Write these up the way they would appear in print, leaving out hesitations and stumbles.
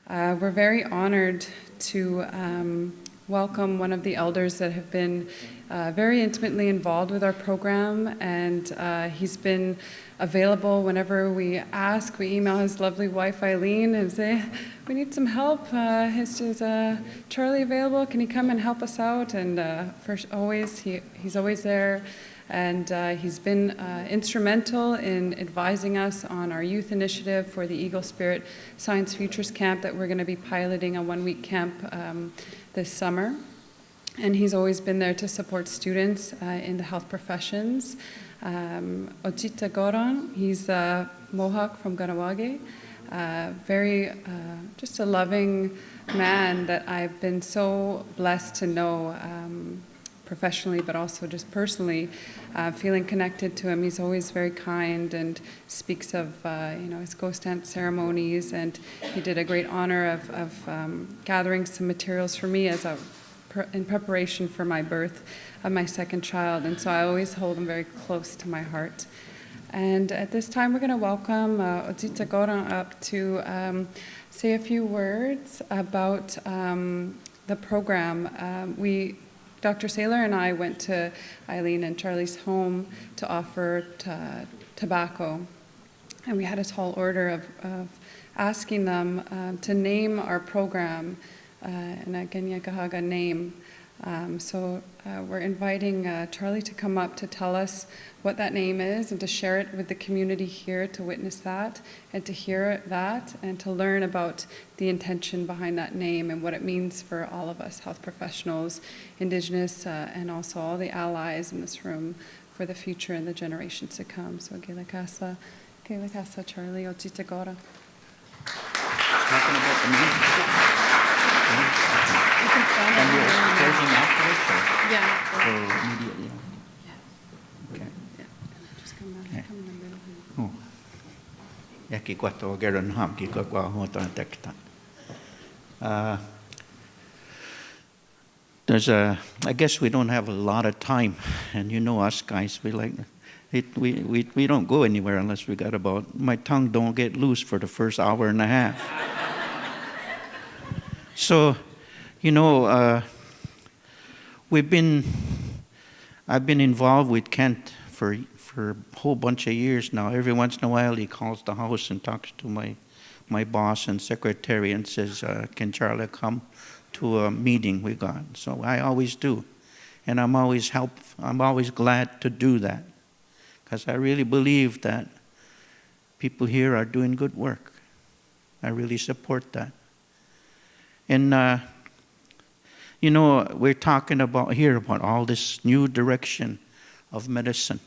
We're very honored to welcome one of the elders that have been very intimately involved with our program, and he's been available whenever we ask. We email his lovely wife Eileen and say, we need some help. Is Charlie available? Can he come and help us out? And he's always there. And he's been instrumental in advising us on our youth initiative for the Eagle Spirit Science Futures Camp that we're going to be piloting, a one-week camp this summer. And he's always been there to support students in the health professions. Otita Goran, he's a Mohawk from Ganawage, just a loving man that I've been so blessed to know professionally, but also just personally, feeling connected to him. He's always very kind and speaks of his ghost dance ceremonies, and he did a great honor of gathering some materials for me in preparation for my birth of my second child, and so I always hold him very close to my heart. And at this time, we're going to welcome Otita Goran up to say a few words about the program. Dr. Saylor and I went to Eileen and Charlie's home to offer tobacco, and we had a tall order of asking them to name our program, and a Ganyakahaga name. So we're inviting Charlie to come up to tell us what that name is and to share it with the community here, to witness that and to hear that and to learn about the intention behind that name and what it means for all of us, health professionals, Indigenous, and also all the allies in this room for the future and the generations to come. So Gila Casa, Charlie, Otita Goran. Talking about the name? You can stand And you're up. closing afterwards? Yeah. Or immediately? Okay. Yeah. Just come in the middle. Oh. Jaki kwato geron hamki kwa hotan tektan. I guess we don't have a lot of time, and you know us guys, we don't go anywhere unless we got my tongue don't get loose for the first hour and a half. So, I've been involved with Kent for a whole bunch of years now. Every once in a while he calls the house and talks to my boss and secretary and says, can Charlie come to a meeting we got? So I always do. And I'm always glad to do that, because I really believe that people here are doing good work. I really support that. And, we're talking about all this new direction of medicine,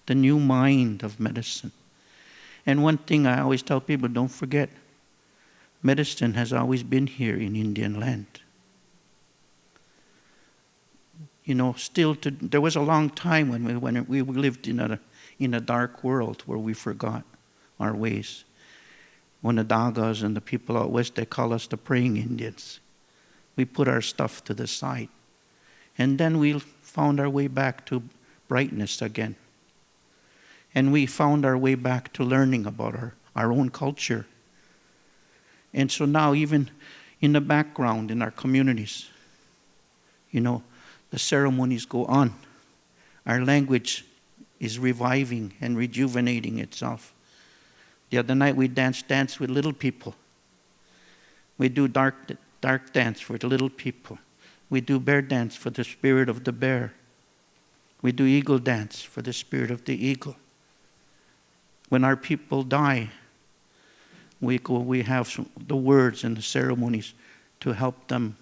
the new mind of medicine. And one thing I always tell people, don't forget, medicine has always been here in Indian land. There was a long time when we lived in a dark world where we forgot our ways. When the Dagas and the people out west, they call us the praying Indians. We put our stuff to the side. And then we found our way back to brightness again. And we found our way back to learning about our own culture. And so now even in the background in our communities, the ceremonies go on. Our language is reviving and rejuvenating itself. The other night we dance with little people. We do dark dance for the little people. We do bear dance for the spirit of the bear. We do eagle dance for the spirit of the eagle. When our people die, we have the words and the ceremonies to help them,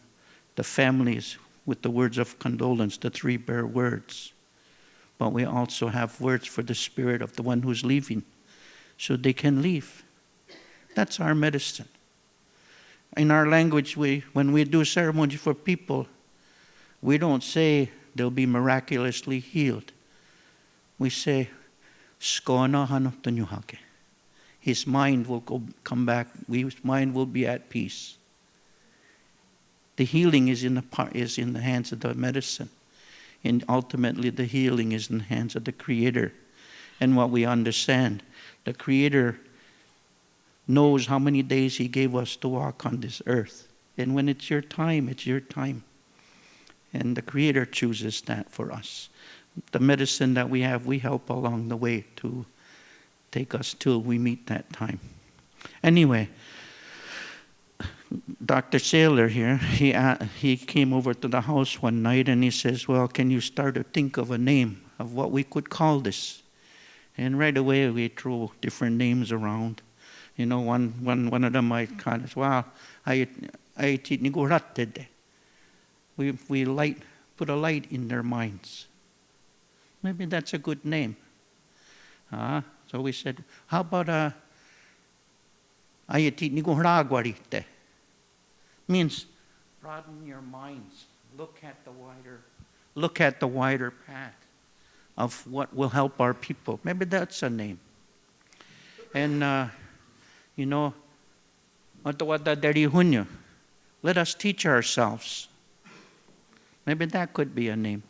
the families, with the words of condolence, the 3 bear words. But we also have words for the spirit of the one who's leaving, so they can leave. That's our medicine. In our language, when we do ceremony for people, we don't say they'll be miraculously healed. We say, Skona hanotanyuhake. His mind will come back. His mind will be at peace. The healing is in the hands of the medicine. And ultimately, the healing is in the hands of the Creator. And what we understand, the Creator knows how many days He gave us to walk on this earth. And when it's your time, it's your time. And the Creator chooses that for us. The medicine that we have, we help along the way to take us till we meet that time. Anyway, Dr. Saylor here, he came over to the house one night and he says, well, can you start to think of a name of what we could call this? And right away we threw different names around. You know, one of them I kind of, wow, we put a light in their minds. Maybe that's a good name. So we said, how about means broaden your minds. Look at the wider path of what will help our people. Maybe that's a name. And you know, let us teach ourselves. Maybe that could be a name.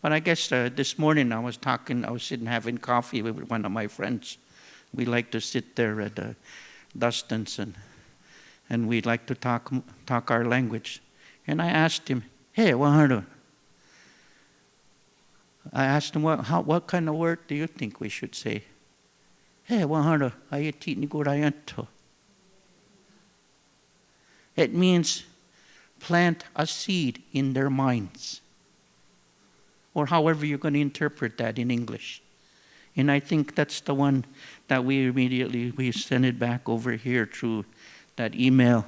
But I guess this morning I was sitting having coffee with one of my friends. We like to sit there at Dustin's and we like to talk our language. And I asked him, hey, I asked him, what kind of word do you think we should say? Hey, it means plant a seed in their minds. Or however you're going to interpret that in English. And I think that's the one that we sent it back over here through that email.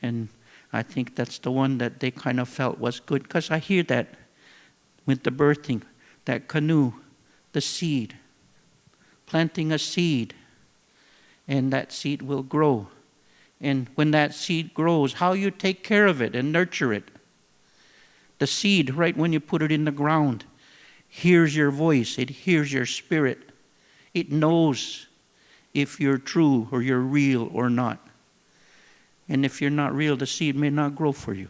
And I think that's the one that they kind of felt was good. Because I hear that with the birthing, that canoe, the seed, planting a seed, and that seed will grow. And when that seed grows, how you take care of it and nurture it. The seed, right when you put it in the ground, hears your voice. It hears your spirit. It knows if you're true or you're real or not. And if you're not real, the seed may not grow for you.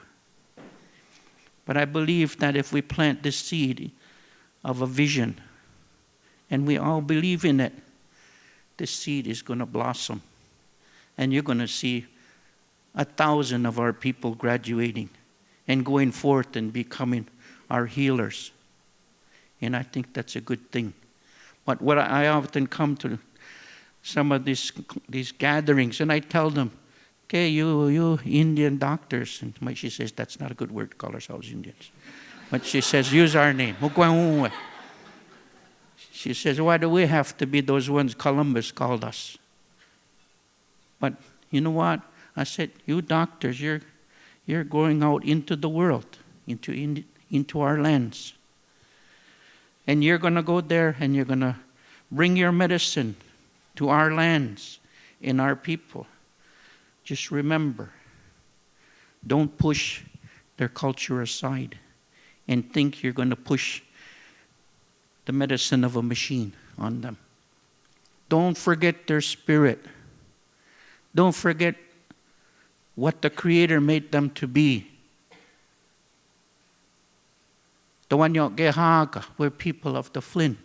But I believe that if we plant this seed of a vision, and we all believe in it, this seed is going to blossom. And you're going to see 1,000 of our people graduating and going forth and becoming our healers. And I think that's a good thing. But what I often come to some of these gatherings, and I tell them, okay, you Indian doctors, and she says, that's not a good word to call ourselves Indians. But she says, use our name. She says, why do we have to be those ones Columbus called us? But you know what? I said, you doctors, you're going out into the world, into our lands. And you're going to go there and you're going to bring your medicine to our lands and our people. Just remember, don't push their culture aside and think you're going to push the medicine of a machine on them. Don't forget their spirit. Don't forget what the Creator made them to be. We're people of the flint.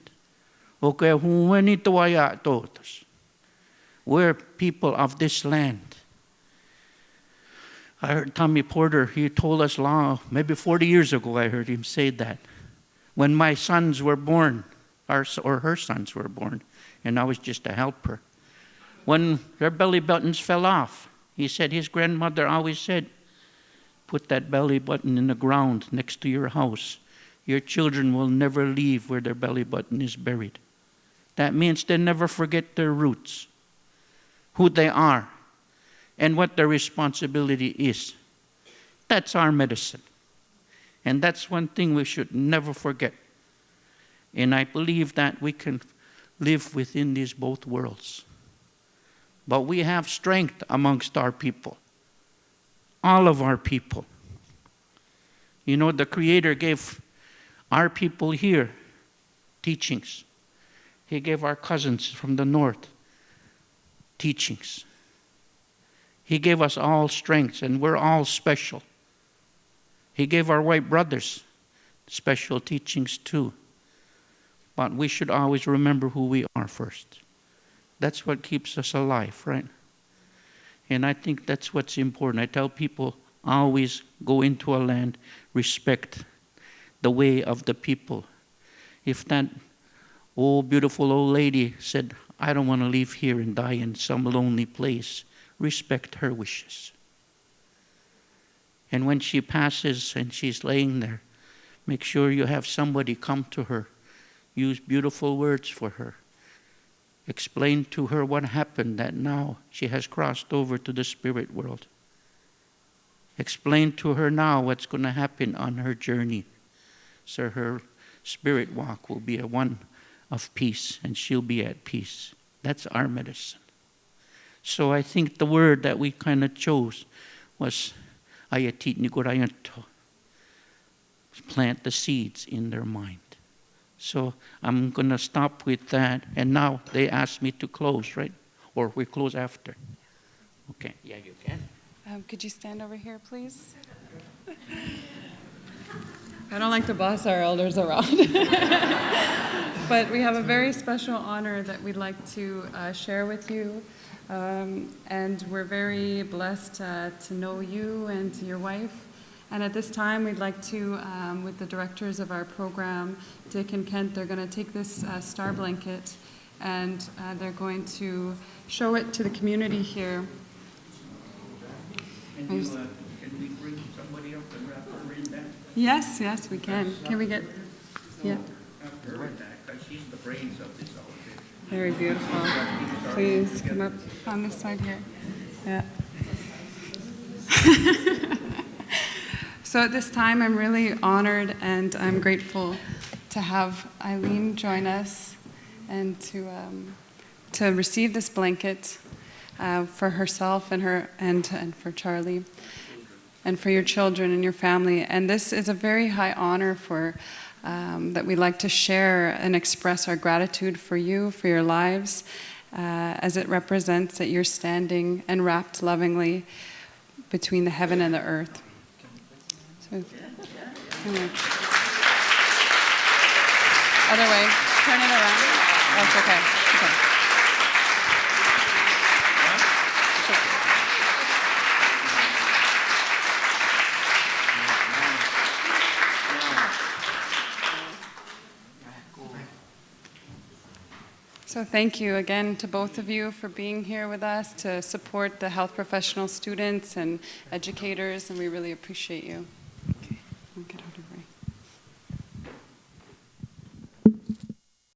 We're people of this land. I heard Tommy Porter, he told us maybe 40 years ago, I heard him say that. When my sons were born, or her sons were born, and I was just a helper. When their belly buttons fell off, he said his grandmother always said, put that belly button in the ground next to your house. Your children will never leave where their belly button is buried. That means they never forget their roots, who they are, and what their responsibility is. That's our medicine. And that's one thing we should never forget. And I believe that we can live within these both worlds. But we have strength amongst our people. All of our people. You know, the Creator gave our people here teachings. He gave our cousins from the north teachings. He gave us all strengths, and we're all special. He gave our white brothers special teachings too. But we should always remember who we are first. That's what keeps us alive, right? And I think that's what's important. I tell people, always go into a land, respect the way of the people. If that old, beautiful old lady said, I don't want to live here and die in some lonely place, respect her wishes. And when she passes and she's laying there, make sure you have somebody come to her, use beautiful words for her. Explain to her what happened, that now she has crossed over to the spirit world. Explain to her now what's going to happen on her journey, so her spirit walk will be a one of peace, and she'll be at peace. That's our medicine. So I think the word that we kind of chose was ayatit nigurayanto. Plant the seeds in their mind. So I'm going to stop with that. And now they asked me to close, right? Or we close after. Okay, yeah, you can. Could you stand over here, please? I don't like to boss our elders around. But we have a very special honor that we'd like to share with you. And we're very blessed to know you and your wife. And at this time, we'd like to, with the directors of our program, Dick and Kent, they're going to take this star blanket and they're going to show it to the community here. Can we bring somebody up and wrap her in that? Yes, yes, we can. Can we get, yeah. Wrap her in that, because she's the brains of this outfit. Very beautiful. Please come up on this side here. Yeah. So at this time, I'm really honored and I'm grateful to have Eileen join us and to receive this blanket for herself and for Charlie and for your children and your family. And this is a very high honor for that we'd like to share and express our gratitude for you, for your lives, as it represents that you're standing and wrapped lovingly between the heaven and the earth. So, anyway. Other way, turn it around. That's okay. Okay. So thank you again to both of you for being here with us to support the health professional students and educators, and we really appreciate you.